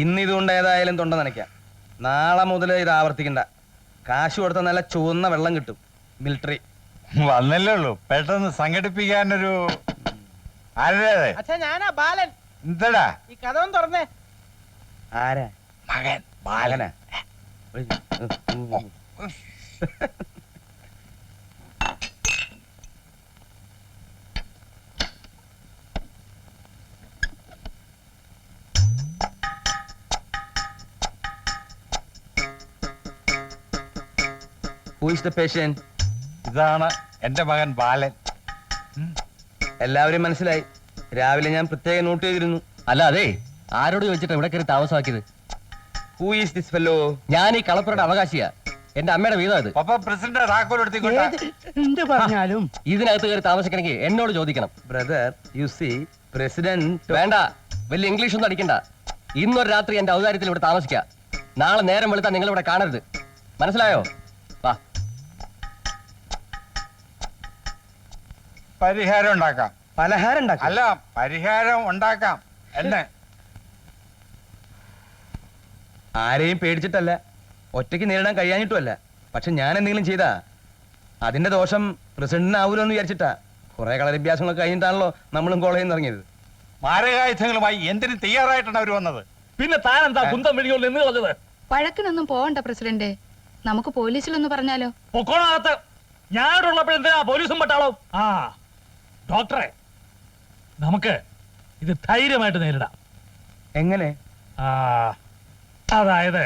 ഇന്നിതുകൊണ്ട് ഏതായാലും തൊണ്ട നനയ്ക്കാം. നാളെ മുതൽ ഇത് ആവർത്തിക്കണ്ട. കാശ് കൊടുത്ത നല്ല ചുവന്ന വെള്ളം കിട്ടും. മിലിറ്ററി വന്നല്ലേ ഉള്ളൂ, പെട്ടെന്ന് സംഘടിപ്പിക്കാനൊരു ഞാനാ ബാലൻ. എന്താടാ ഈ കഥ ഒന്ന് തുറന്നേ. ആരാ? മകൻ ബാലനാ. Who is the patient? ഇതാണ് എന്റെ മകൻ ബാലൻ. എല്ലാവരും മനസ്സിലായി. രാവിലെ ഞാൻ പ്രത്യേകം നോട്ട് ചെയ്തിരുന്നു. അല്ല അതെ, ആരോട് ചോദിച്ചിട്ട് ഇവിടെ കയറി താമസമാക്കിയത്? Who is this fellow? ഞാൻ ഈ കളപ്പുരയുടെ അവകാശിയാ. എന്റെ അമ്മയുടെ വീതം ഇത്. പപ്പ പ്രസിഡന്റ് താക്കോൽ എടുത്തിക്കോട്ടെ. പറഞ്ഞാലും ഇതിനകത്ത് കയറി താമസിക്കണമെങ്കിൽ എന്നോട് ചോദിക്കണം. Brother, you see, President... വേണ്ട, വലിയ ഇംഗ്ലീഷ് ഒന്നും അടിക്കണ്ട. ഇന്നൊരു രാത്രി എന്റെ ഔദാര്യത്തിൽ ഇവിടെ താമസിക്കുക. നാളെ നേരം വെളുത്താൽ നിങ്ങൾ ഇവിടെ കാണരുത്. മനസ്സിലായോ? വാ. പരിഹാരം ഉണ്ടാക്കാം. പലഹാരം ഉണ്ടാക്കാം. അല്ല, പരിഹാരം ഉണ്ടാക്കാം. എന്നെ ആരെയും പേടിച്ചിട്ടല്ല, ഒറ്റയ്ക്ക് നേരിടാൻ കഴിയാഞ്ഞിട്ടുമല്ല. പക്ഷെ ഞാൻ എന്തെങ്കിലും ചെയ്താ അതിന്റെ ദോഷം പ്രസിഡന്റിനാവൂലോ എന്ന് വിചാരിച്ചിട്ടാ. കുറെ കളരിഭ്യാസങ്ങളൊക്കെ കഴിഞ്ഞിട്ടാണല്ലോ നമ്മളും കോളേജിൽ നിന്ന് ഇറങ്ങിയത്. മാരകായുധങ്ങളുമായി എന്തിനു തയ്യാറായിട്ടാണ് അവർ വന്നത്? പിന്നെ താൻ എന്താ കുന്തം വിളിയോണ്ട് എന്ന് കളഞ്ഞത്? വഴക്കിനൊന്നും പോകണ്ട പ്രസിഡന്റ്, നമുക്ക് പോലീസിലൊന്ന് പറഞ്ഞാലോ? പൊക്കോണകത്ത് ഞാനുള്ളപ്പോഴെന്തിനാ പോലീസും പട്ടാളോ? ആ ഡോക്ടറെ, നമുക്ക് ഇത് ധൈര്യമായിട്ട് നേരിടാം. എങ്ങനെ? ആ അതായത്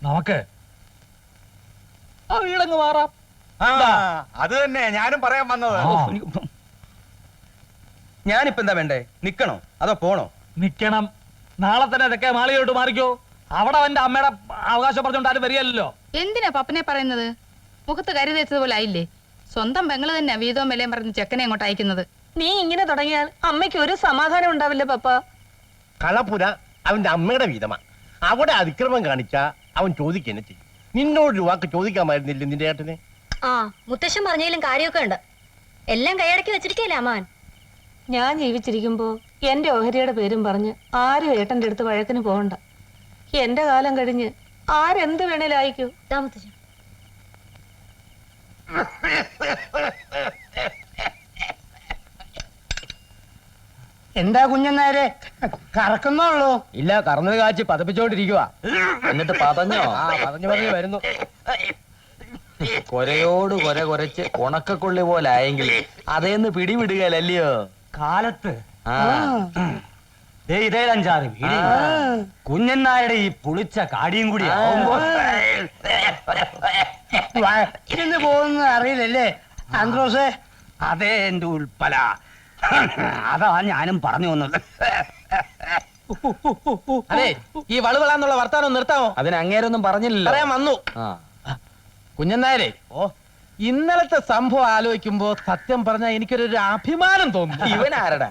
നമുക്ക് ആ വീടങ്ങ് മാറാം. അത് തന്നെ ഞാനും പറയാൻ വന്നത്. ഞാനിപ്പോ എന്താ വേണ്ടേ? നിക്കണോ അതോ പോണോ? നിക്കണം. നാളെ തന്നെ ഇതൊക്കെ മാളിയോട്ട് മാറിക്കോ. അവിടെ അവന്റെ അമ്മയുടെ അവകാശം പറഞ്ഞോണ്ട് ആരും വരികയല്ലോ. എന്തിനാ പപ്പനെ പറയുന്നത്? മുഖത്ത് കരി തേച്ചതുപോലെ ആയില്ലേ? സ്വന്തം പെങ്ങള് തന്നെ വീതവും വിലയും പറഞ്ഞ് ചെക്കനെ അങ്ങോട്ട് അയക്കുന്നത്. നീ ഇങ്ങനെ തുടങ്ങിയാൽ അമ്മയ്ക്ക് ഒരു സമാധാനം ഉണ്ടാവില്ല പപ്പ. കളപ്പുര അവന്റെ അമ്മയുടെ വീതമാ. അവിടെ അതിക്രമം കാണിച്ച അവൻ ചോദിക്കെന്നെ ചെയ്യും. നിന്നോടൊരു വാക്ക് ചോദിക്കാമായിരുന്നില്ല നിന്റെ ഏട്ടനെ? ആ മുത്തശ്ശൻ പറഞ്ഞതിലും കാര്യമൊക്കെ ഉണ്ട്. എല്ലാം കൈയടക്കി വെച്ചിരിക്കല്ലേ അമ്മാൻ. ഞാൻ ജീവിച്ചിരിക്കുമ്പോ എന്റെ ഓഹരിയുടെ പേരും പറഞ്ഞ് ആരും ഏട്ടന്റെ അടുത്ത് വഴക്കിന് പോകണ്ട. എന്റെ കാലം കഴിഞ്ഞ് ആരെന്ത് വേണേലും അയക്കൂ. മുത്തശ്ശൻ എന്താ കുഞ്ഞന്നാരെ കറക്കുന്നുള്ളൂ? ഇല്ല, കറന്നത് കാച്ചി പതപ്പിച്ചോണ്ടിരിക്കുക. എന്നിട്ട് പതഞ്ഞോ? ആ പറഞ്ഞു പറഞ്ഞു വരുന്നു. കൊരയോട് കൊര കൊരച്ച് ഉണക്കക്കൊള്ളി പോലെ ആയെങ്കിൽ അതേന്ന് പിടിവിടുകയല്ലയോ കാലത്ത് ഇതേ അഞ്ചാറ് വീട് കുഞ്ഞന്നാരുടെ ഈ പുളിച്ച കാടിയും കൂടി വഴക്കിന് പോകുന്നത് അറിയില്ലല്ലേ ആന്ത്രോസേ? അതേ എന്റെ ഉൾപ്പല. അതാ ഞാനും പറഞ്ഞു വന്നത്. അതെ, ഈ വളവളാന്നുള്ള വർത്താനം നിർത്താമോ? അതിന് അങ്ങേരൊന്നും പറഞ്ഞില്ല. പറയാൻ വന്നു. കുഞ്ഞന്നാരെ, ഇന്നലത്തെ സംഭവം ആലോചിക്കുമ്പോ സത്യം പറഞ്ഞാൽ എനിക്കൊരു അഭിമാനം തോന്നുന്നു. ഇവൻ ആരടാ?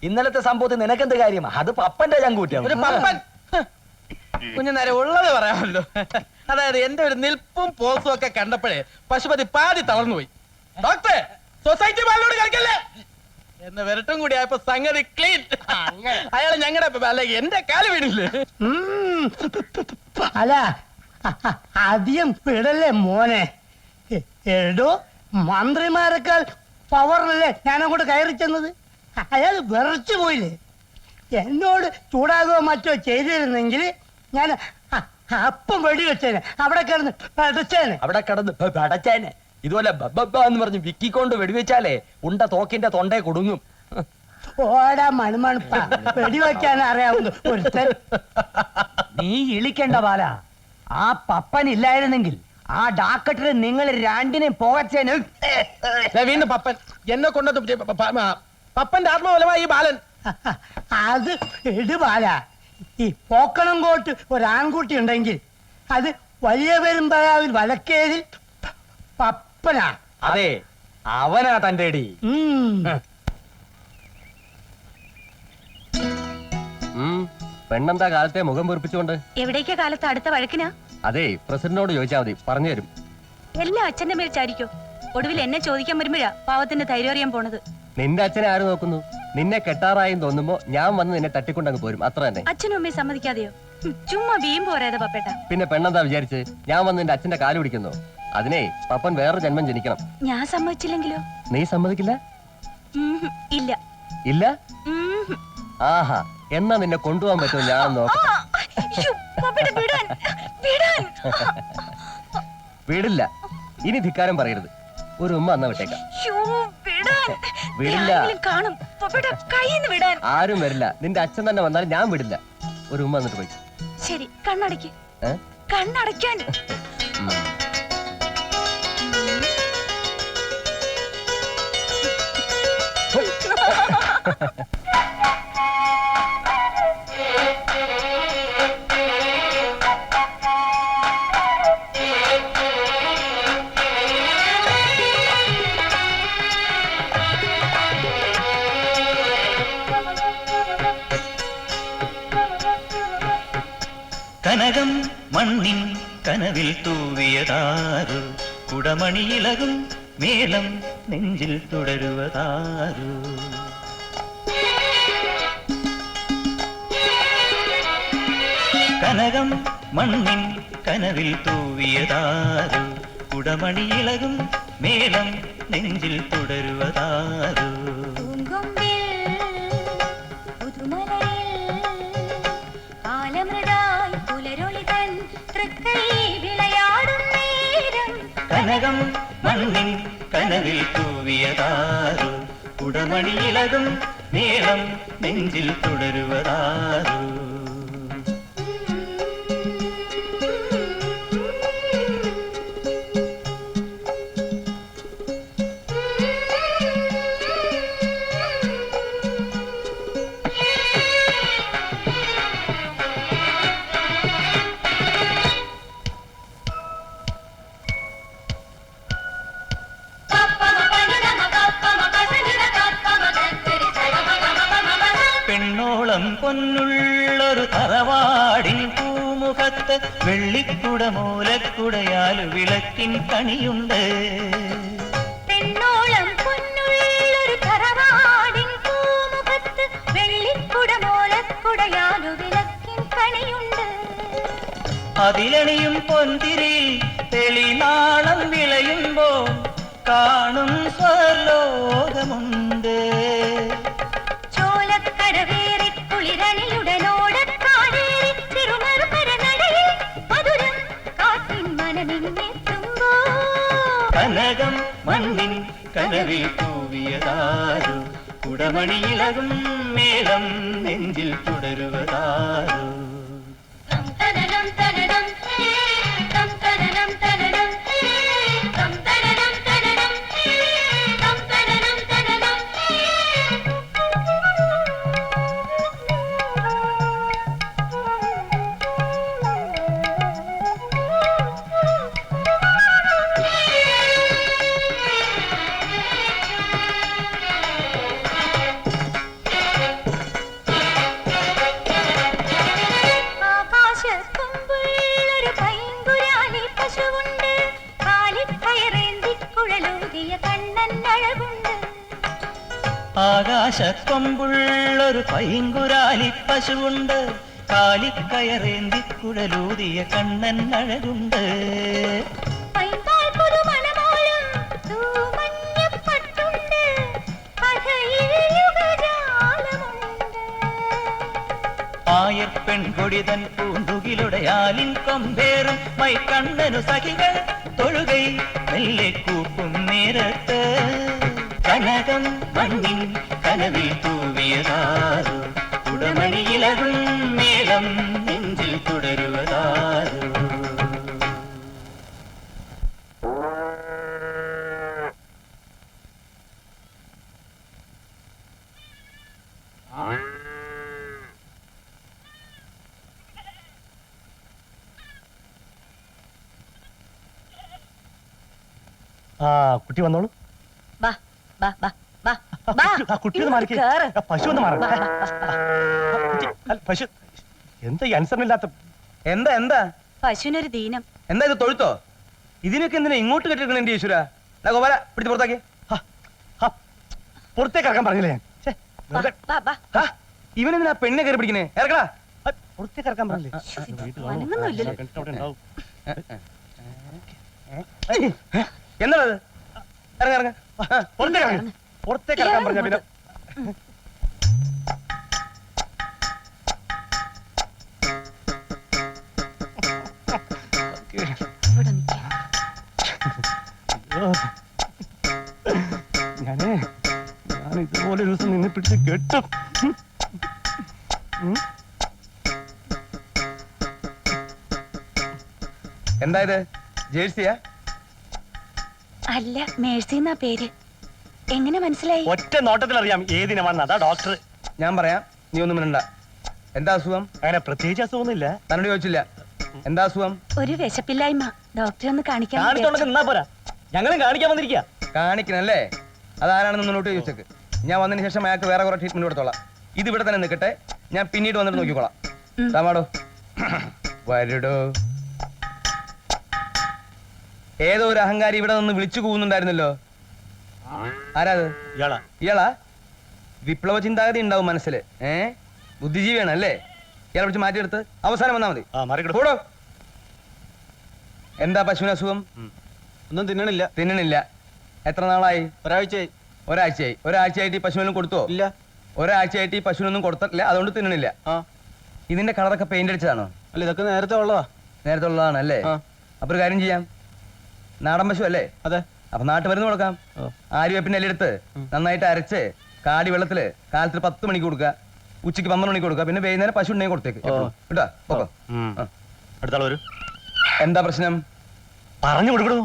ഇന്നലത്തെ സംഭവത്തിൽ നിനക്കെന്ത് കാര്യം? അത് പപ്പന്റെ ചങ്കൂറ്റിയാണ്. ഒരു പപ്പൻ. കുഞ്ഞന്നാരെ ഉള്ളത് പറയാമല്ലോ. അതായത് എന്റെ ഒരു നിൽപ്പും പോസും ഒക്കെ കണ്ടപ്പോഴേ പശുപതി പാതി തളർന്നുപോയി. ഡോക്ടറെ, സൊസൈറ്റി ബാലിനോട് കളിക്കല്ലേ എന്ന് വരട്ടും കൂടി ആയപ്പോ സംഗതി ക്ലീൻ. അയാള് ഞങ്ങളുടെ അല്ലെ എന്റെ കാല് വീണില്ലേ? അല്ല അധികം വിടല്ലേ മോനെ. എടോ, മന്ത്രിമാരെക്കാൾ പവറിലല്ലേ ഞാനങ്ങോട്ട് കയറി ചെന്നത്. അയാൾ വിറച്ചു പോയില്ലേ? എന്നോട് ചൂടാകുകയോ മറ്റോ ചെയ്തിരുന്നെങ്കിൽ ഞാൻ അപ്പം വെടിവെച്ചേനെ. അവിടെ കിടന്ന് പടച്ചേനെ. അവിടെ കിടന്ന് പടച്ചേനെ. ഇതുപോലെ എന്ന് പറഞ്ഞ് വിക്കിക്കൊണ്ട് വെടിവെച്ചാലേ ഉണ്ട തോക്കിന്റെ തൊണ്ടേ കൊടുങ്ങും. ഓടാ മണുമണുപ്പ, വെടിവെക്കാൻ അറിയാവുന്ന ഒരുത്തൻ. നീ ഇളിക്കണ്ട ബാല. ആ പപ്പൻ ഇല്ലായിരുന്നെങ്കിൽ ആ ഡാക്കറ്റില് നിങ്ങൾ രണ്ടിനെയും പോകച്ചേന്. വീണ്ടും പപ്പൻ എന്നെ കൊണ്ടത് പപ്പന്റെ ആത്മബലമായി ഈ ബാലൻ. അത് ഇടുപാല. ഈ പോക്കണം കോട്ട് ഒരാൺകുട്ടി ഉണ്ടെങ്കിൽ അത് വലിയ പെരുമ്പഴാവിൽ വലക്കേതിൽ പപ്പനാ. അതെ, അവനാ തന്റെ അടി. പെണ്ണെന്താ കാലത്തെ മുഖം വീർപ്പിച്ചുകൊണ്ട്? എവിടേക്കാ കാലത്ത് അടുത്ത വഴക്കിനാ? അതെ, പ്രസിഡന്റിനോട് ചോദിച്ചാൽ മതി, പറഞ്ഞു തരും. എല്ലാം അച്ഛന്റെ മേൽ ചാരിക്കോ. ഒടുവിൽ എന്നെ ചോദിക്കാൻ വരുമ്പോഴാ പാവത്തിന്റെ ധൈര്യം അറിയാൻ പോണത്. നിന്റെ അച്ഛനെ ആര് നോക്കുന്നു? നിന്നെ കെട്ടാറായി തോന്നുമ്പോ ഞാൻ വന്ന് നിന്നെ തട്ടിക്കൊണ്ടങ്ങ് പോരും, അത്ര തന്നെ. അച്ഛനും അമ്മയും സമ്മതിക്കാതെയോ? ചുമ്മാ വീമ്പ് പറയാതെ പപ്പേട്ട. പിന്നെ പെണ്ണെന്താ വിചാരിച്ച് ഞാൻ വന്ന് നിന്റെ അച്ഛന്റെ കാല് പിടിക്കുന്നു? അതിനെ പപ്പൻ വേറെ ജന്മം ജനിക്കണം. ഞാൻ സമ്മതിച്ചില്ലെങ്കിലോ? നീ സമ്മതിക്കില്ല? ഇല്ല. ഇല്ല? ആഹാ, എന്നാ നിന്നെ കൊണ്ടുപോകാൻ പറ്റുമോ ഞാൻ നോക്കാം. വീടില്ല, ഇനി ധിക്കാരം പറയരുത്. ഒരു ഉമ്മ അന്ന വിട്ടേക്കാം. വിടില്ല, ആരും വരില്ല. നിന്റെ അച്ഛൻ തന്നെ വന്നാൽ ഞാൻ വിടില്ല. ഒരു ഉമ്മ എന്നിട്ട് പോയി. ശരി, കണ്ണടയ്ക്ക്. കണ്ണടയ്ക്കാൻ. കനകം മണ്ണിൻ കനവിൽ തൂവിയതാരു, കുടമണിയിലകും മേളം നെഞ്ചിൽ തുടരുവതാരു. കനകം മണ്ണിൻ കനവിൽ തൂവിയതാരു, കുടമണിയിലകും മേളം നെഞ്ചിൽ തുടരുവതാരു. കനകം മണ്ണിൻ കനവിൽ തൂവിയതാരു, കുടമണിയിലകും മേളം നെഞ്ചിൽ തുടരുവതാരു. പെണ്ണോളം പൊന്നുള്ളൊരു തറവാടിൻ പൂമുഖത്ത് വെള്ളിക്കുടമൂലക്കുടയാലു വിളക്കിൻ കണിയുണ്ട്. പെണ്ണോളം പൊന്നുള്ളൊരു തറവാടിൻ പൂമുഖത്ത് വെള്ളിക്കുടമൂലക്കുടയാലു വിളക്കിൻ കണിയുണ്ട്. അതിലണിയും പൊന്തിരിയിൽ തെളിനാളം വിളയുമ്പോ കാണും സ്വർലോകമുണ്ട്. കനകം മണ്ണിൻ കനവിൽ തൂവിയതാരു, കുടമണിയിലകും മേളം നെഞ്ചിൽ തുടരുവതാരു. ആകാശക്കൊമ്പുള്ളൊരു പൈങ്കുരാലി പശുവുണ്ട്, കാലിക്കയറേന്തി കുഴലൂതിയ കണ്ണൻ അഴകുണ്ട്. ആയപ്പെൺകൊടിതൻ പൂന്തുകിലുടയാലിൻ കൊമ്പേറും മൈക്കണ്ണനു സഖികൾ തൊഴുകൈ മെല്ലെ കൂപ്പും നേരത്ത്. കനകം മണ്ണിൻ കനവിൽ തൂവിയതാരു, കുടമണിയിലകും മേളം നെഞ്ചിൽ തുടരുവതാരു. ആ കുട്ടി വന്നോളൂ. കുട്ടി മാറി, പശു ഒന്ന് മാറ. പശു എന്താ അനുസരണമില്ലാത്ത? എന്താ എന്താ പശുവിനൊരു ദീനം. എന്താ ഇത് തൊഴുത്തോ? ഇതിനൊക്കെ എന്തിനാ ഇങ്ങോട്ട് കെട്ടിരിക്കണ എന്റെ ഈശ്വര? ഗോപാല പിടിച്ച് പുറത്താക്കി. പുറത്തേക്ക് ഇറക്കാൻ പറഞ്ഞില്ലേ ഞാൻ? വാ, വാ. ഇവനെന്തിനാ പെണ്ണെ കയറി പിടിക്കണേ? ഇറക്കടാ. പുറത്തേക്ക് ഇറക്കാൻ പറഞ്ഞില്ലേ അനങ്ങുന്നില്ലല്ലോ. അവിടെ ഉണ്ടാവും. എന്താണത്? ഇറങ്ങ ഇറങ്ങ. പുറത്തേക്ക് ഇറങ്ങ്. പുറത്തേക്ക് ഇറക്കാൻ പറഞ്ഞ പിന്നെ ഇവിടെ നിൽക്ക്. ഞാൻ ഇതുപോലെ ഒരു ദിവസം നിന്നെ പിടിച്ച് കെട്ടും. എന്താ ഇത്? ജേഴ്സിയാ? അല്ല, മേഴ്സി എന്നാ പേര്. എങ്ങനെ മനസ്സിലായി? ഒറ്റ നോട്ടത്തിൽ അറിയാം ഏതിനമാണെന്ന്. അതാ ഡോക്ടർ. ഞാൻ പറയാം, നീ ഒന്നും മിണ്ടണ്ട. എന്താ അസുഖം? അങ്ങനെ പ്രത്യേകിച്ച് അസുഖമൊന്നുമില്ല. തന്നോട് ചോദിച്ചില്ല. എന്താ അസുഖം? ഒരു വിശപ്പില്ലായ്മ. ഡോക്ടറെ ഒന്ന് കാണിക്കാൻ കാണിച്ചോണ്ടൊക്കെ നിന്നാ പോരാ, ഞങ്ങളും കാണിക്കാൻ വന്നിരിക്കുക. കാണിക്കണല്ലേ? അതാരാണെന്ന് മുന്നോട്ട് ചോദിച്ചേക്ക്. ഞാൻ വന്നതിന് ശേഷം അയാൾക്ക് വേറെ കുറെ ട്രീറ്റ്മെന്റ് കൊടുത്തോളാം. ഇത് ഇവിടെ തന്നെ നിൽക്കട്ടെ, ഞാൻ പിന്നീട് വന്നിട്ട് നോക്കിക്കോളാം. താമാടോ, വരടോ. ഏതോ ഒരു അഹങ്കാരി ഇവിടെ നിന്ന് വിളിച്ചു കൂവുന്നുണ്ടായിരുന്നല്ലോ. ആരാത്? ഇയാളാ? ഇയാളാ? വിപ്ലവ ചിന്താഗതി ഉണ്ടാവും മനസ്സിൽ. ബുദ്ധിജീവിയാണ് അല്ലേ? ഇയാളെ വിളിച്ച് മാറ്റിയെടുത്ത് അവസാനം വന്നാ മതി. കൂടോ. എന്താ പശുവിന് അസുഖം? ഒന്നും തിന്നണില്ല. തിന്നണില്ല. എത്ര നാളായി? ഒരാഴ്ചയായി. ഒരാഴ്ചയായി. ഒരാഴ്ചയായിട്ട് ഈ പശുവിനും കൊടുത്തോ? ഇല്ല. ഒരാഴ്ചയായിട്ട് ഈ പശുവിനൊന്നും കൊടുത്തിട്ടില്ല, അതുകൊണ്ട് തിന്നണില്ല. ഇതിന്റെ കളറൊക്കെ പെയിന്റ് അടിച്ചതാണോ? അല്ല, ഇതൊക്കെ നേരത്തെ ഉള്ളതാ. നേരത്തെ ഉള്ളതാണ് അല്ലേ? അപ്പൊ ഒരു കാര്യം ചെയ്യാം, നാടൻ പശു അല്ലേ? അതെ. അപ്പൊ നാട്ടുമരുന്ന് കൊടുക്കാം. ആര്യവേപ്പിന്റെ ഇലയെടുത്ത് നന്നായിട്ട് അരച്ച് കാടി വെള്ളത്തില് കാലത്തിൽ 10 മണിക്ക് കൊടുക്കുക, ഉച്ചയ്ക്ക് 12 മണിക്ക് കൊടുക്കുക, പിന്നെ വൈകുന്നേരം പശു ഉണ്ടെങ്കിൽ കൊടുത്തേക്ക് കേട്ടോ. ഓക്കോ. അടുത്ത ആൾ വരൂ. എന്താ പ്രശ്നം? പറഞ്ഞു കൊടുക്കണോ?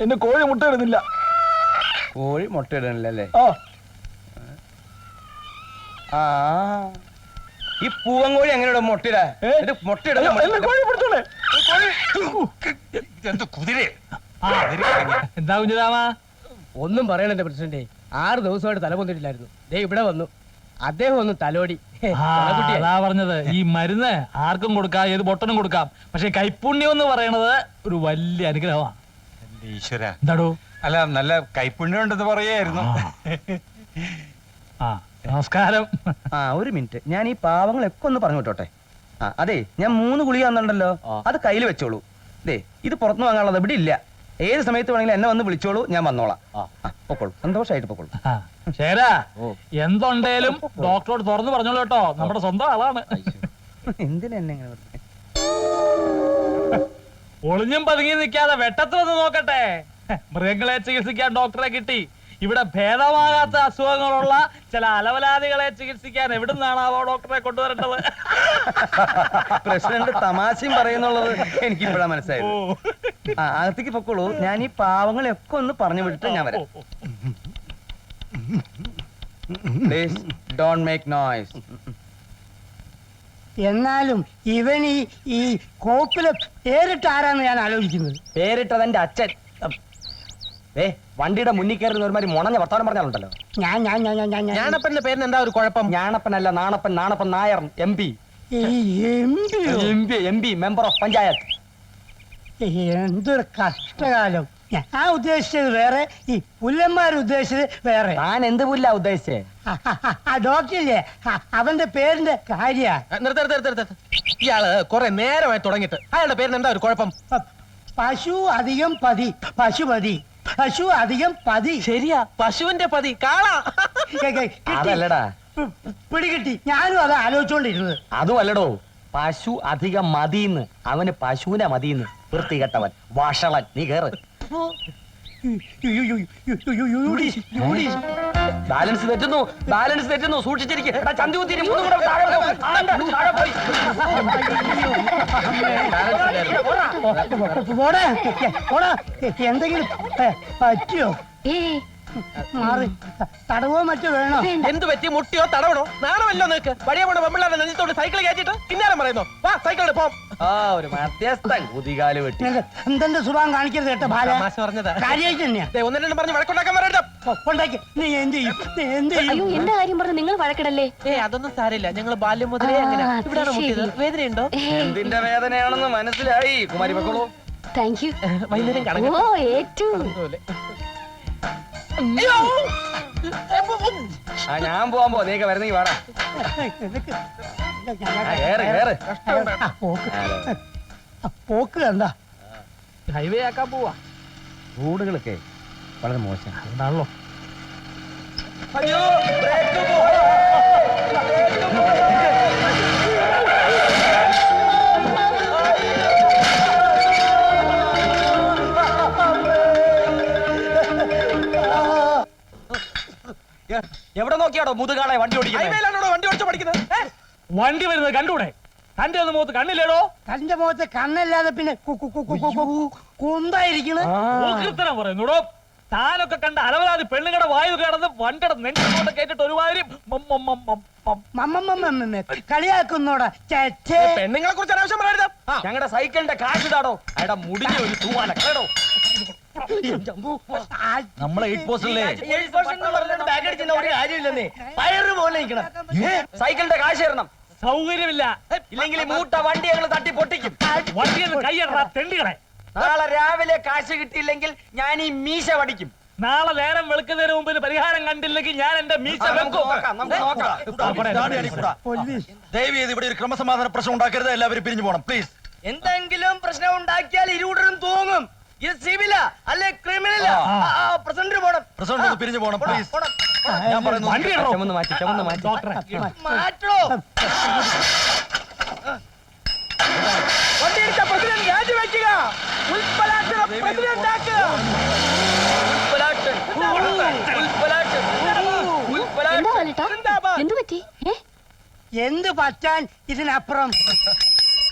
എന്റെ കോഴി മുട്ട ഇടുന്നില്ല. കോഴി മുട്ട ഇടണില്ല അല്ലേ? ആ, ഈ പൂവൻ കോഴി എങ്ങനെയാ മുട്ടയിടാ? മുട്ടയിടാ. കുതിരേ എന്താ കുഞ്ഞിരാമ? ഒന്നും പറയണെന്റെ പ്രസിഡന്റ്, 6 ദിവസമായിട്ട് തല പൊന്നിട്ടില്ലായിരുന്നു. ദേ ഇവിടെ വന്നു, അദ്ദേഹം ഒന്ന് തലോടി. അതാ പറഞ്ഞത്, ഈ മരുന്ന് ആർക്കും കൊടുക്കാം, ഏത് പൊട്ടനും കൊടുക്കാം. പക്ഷെ കൈപ്പുണ്യം എന്ന് പറയണത് ഒരു വലിയ അനുഗ്രഹമാണ്. ഈശ്വര, എന്താടോ? അല്ല, നല്ല കൈപ്പുണ്യം ഉണ്ടെന്ന് പറയായിരുന്നു. ആ, നമസ്കാരം. ആ, ഒരു മിനിറ്റ്, ഞാൻ ഈ പാവങ്ങളൊക്കെ ഒന്ന് പറഞ്ഞു വിട്ടോട്ടെ. അതെ, ഞാൻ 3 ഗുളിക തന്നിട്ടുണ്ടല്ലോ, അത് കയ്യിൽ വെച്ചോളൂ. ദേ, ഇത് പുറത്തുനിന്ന് വാങ്ങാനുള്ളത് ഇവിടെ ഇല്ല. ഏത് സമയത്ത് വേണമെങ്കിലും എന്നെ വന്ന് വിളിച്ചോളൂ, ഞാൻ വന്നോളാം. പൊക്കോളൂ, സന്തോഷമായിട്ട് പൊക്കോളൂ. ശരാ, എന്തുണ്ടേലും ഡോക്ടറോട് തുറന്നു പറഞ്ഞോളൂ കേട്ടോ, നമ്മുടെ സ്വന്തം ആളാണ്. എന്തിനാ എന്നെ ഇങ്ങനെ വെറുതെ? ഒളിഞ്ഞും പതുങ്ങി നിൽക്കാതെ വെട്ടത്ത് വന്ന് നോക്കട്ടെ. മൃഗങ്ങളെ ചികിത്സിക്കാൻ ഡോക്ടറെ കിട്ടി. ഇവിടെ ഭേദമാകാത്ത അസുഖങ്ങളുള്ള ചില അലവലാദികളെ ചികിത്സിക്കാൻ എവിടുന്നാണാവോ ഡോക്ടറെ കൊണ്ടുവരേണ്ടത്? പ്രസിഡന്റ് തമാശയും പറയുന്നുള്ളത് എനിക്ക് ഇപ്പോഴാ മനസ്സിലായത്. അകത്തേക്ക് പൊക്കോളൂ, ഞാൻ ഈ പാവങ്ങളെയൊക്കെ ഒന്ന് പറഞ്ഞു വിട്ടിട്ട് ഞാൻ വരാം. Please don't make noise. എന്നാലും ഇവൻ ഈ കോപ്പിലെ പേരിട്ട് ആരാന്ന് ഞാൻ ആലോചിക്കുന്നത്. പേരിട്ടത് എന്റെ അച്ഛൻ. വണ്ടിയുടെ മുന്നിൽ കയറുന്ന ഒരുമാതിരി മുണഞ്ഞ വർത്താനം പറഞ്ഞാലുണ്ടല്ലോ. ഞാണപ്പന്റെ പേരിന് എന്താ ഒരു കുഴപ്പം? ഞാണപ്പനല്ല, Nanappan. Nanappan Nair, MP. MP, member of panchayat. എന്തൊരു കഷ്ടകാലം. ഞാൻ ഉദ്ദേശിച്ചത് വേറെ, ഈ പുല്ലന്മാർ ഉദ്ദേശിച്ചത് വേറെ. ഞാൻ എന്ത് പുല്ല ഉദ്ദേശിച്ചേ? ആ ഡോക്ടറില്ലേ, അവന്റെ പേരിന്റെ കാര്യ. ഇയാള് കൊറേ നേരമായി തുടങ്ങിയിട്ട് അയാളുടെ പേരിന് എന്താ ഒരു കുഴപ്പം? പശു അധികം പതി, പശുപതി. പശു അധികം പതി. ശരിയാ, പശുവിന്റെ പതി. കാളാ. അതല്ലടാ, പിടികിട്ടി. ഞാനും അത് ആലോചിച്ചോണ്ടിരുന്നത്. അതും അല്ലടോ, പശു അധികം മതിന്ന്. അവന് പശുവിനെ മതിന്ന്. വൃത്തികെട്ടവൻ, വഷളൻ. നീ കേറ്. ബാലൻസ് തെറ്റുന്നു, ബാലൻസ് തെറ്റുന്നു. സൂക്ഷിച്ചിരിക്കും. ചന്തി കുത്തിരി എന്തെങ്കിലും പറ്റിയോ? മാറി തടവോ മറ്റോ വേണോ? എന്ത് പറ്റി? മുട്ടിയോ തടവണോ? നാണമല്ലോ നിനക്ക്? വഴിയ പോണ വെമ്പിള്ളാരെ നെഞ്ചത്തോട് സൈക്കിൾ കയറ്റിട്ട് കിന്നാരം പറയുന്നു. വാ, സൈക്കിളിൽ പോം. ഒരു മധ്യസ്ഥൻ കുതികാല് വെട്ടി. എന്തെന്റെ സുഖം കാണിക്കരുത് കേട്ടോ ബാല. കാര്യമായിട്ട് തന്നെയാ. ഒന്നും രണ്ടും പറഞ്ഞ് വഴക്കുണ്ടാക്കാൻ പറയണ്ട. ഉണ്ടാക്കി നീ എന്ത് ചെയ്യും? അയ്യോ, എന്റെ കാര്യം പറഞ്ഞ് നിങ്ങൾ വഴക്കിടല്ലേ? അതൊന്നും സാരില്ല. ഞങ്ങൾ ബാല്യം മുതലേ അങ്ങനെ. ഇവിടെയാണ് മുട്ടിയത്. വേദനയുണ്ടോ? എന്തിന്റെ വേദനയാണെന്ന് മനസ്സിലായി. കുമാരി പൊക്കോളൂ. Thank you. വൈകുന്നേരം കാണാം. ഓ, ഏറ്റവും ആ ഞാൻ പോവാൻ പോ നീക്ക വരുന്നെങ്കി വാടാ കേറ് കേറ് പോക്ക് കണ്ട ഹൈവേ ആക്കാൻ പോവാ റോഡുകളൊക്കെ വളരെ മോശം അതുകൊണ്ടാണല്ലോ എവിടെ നോക്കിയാടോ മുതുകാളെ വണ്ടി ഓടിക്കുന്നത് വണ്ടി ഓടിച്ചു പഠിക്കുന്നത് വണ്ടി വരുന്നത് കണ്ടൂടെ തന്റെ ഒന്ന് മുഖത്ത് കണ്ണില്ലേടോ തന്റെ മുഖത്ത് കണ്ണല്ലാതെ പിന്നെ കുന്തായിരിക്കണ് ഓകൃത്തരം പറയുന്നുടോ താനൊക്കെ കണ്ട അലവലാതി പെണ്ണുങ്ങളുടെ വായു കിടന്ന് വണ്ടിയുടെ നെഞ്ചോട്ട് കേട്ടിട്ട് ഒരുമാതിരി കളിയാക്കുന്നോടാ ചേച്ചേ പെണ്ണുങ്ങളെ കുറിച്ച് അനാവശ്യം പറയരുത് ഞങ്ങളുടെ സൈക്കിളിന്റെ കാശ് താടോ അയാളുടെ മുടിഞ്ഞ ഒരു തൂവാല കേടോ നമ്മളെ 8 പോസ്റ്റിലെ ഒരു കാര്യമില്ലെന്നേ പയറ് പോലെ നിൽക്കണം സൈക്കിളിന്റെ കാശ് തരണം സൗകര്യമില്ല ഇല്ലെങ്കിൽ മൂട്ട വണ്ടി ഞങ്ങൾ തട്ടി പൊട്ടിക്കും വണ്ടിയിൽ കൈയ്യടാ തെണ്ടികളെ നാളെ രാവിലെ കാശ് കിട്ടിയില്ലെങ്കിൽ ഞാൻ ഈ മീശ വടിക്കും നാളെ നേരം വെളുക്കുന്നതിന് മുമ്പിൽ പരിഹാരം കണ്ടില്ലെങ്കിൽ ഞാൻ എന്റെ മീശ വെക്കും ദയവ് ചെയ്ത് ഇവിടെ ഒരു ക്രമസമാധാന പ്രശ്നം ഉണ്ടാക്കരുത് എല്ലാവരും പിരിഞ്ഞു പോകണം പ്ലീസ് എന്തെങ്കിലും പ്രശ്നം ഉണ്ടാക്കിയാൽ ഇരുകൂട്ടരും തൂങ്ങും ഇത് സിവില അല്ലെ ക്രിമിനല പ്രസിഡന്റ് പോണം പ്രസിഡന്റ് ഒന്ന് പിരിഞ്ഞു പോകണം പ്ലീസ് ഞാൻ പറയുന്നു വണ്ടി ഇടണോ? ഡോക്ടറെ മാറ്റോ വണ്ടി എടുത്ത പ്രസിഡന്റ് രാജിവെക്കുക ഉൾപ്പലാട്ടം പ്രസിഡന്റ് ആക്കുക എന്തു പറ്റി എന്ത് പറ്റാൻ ഇതിനപ്പുറം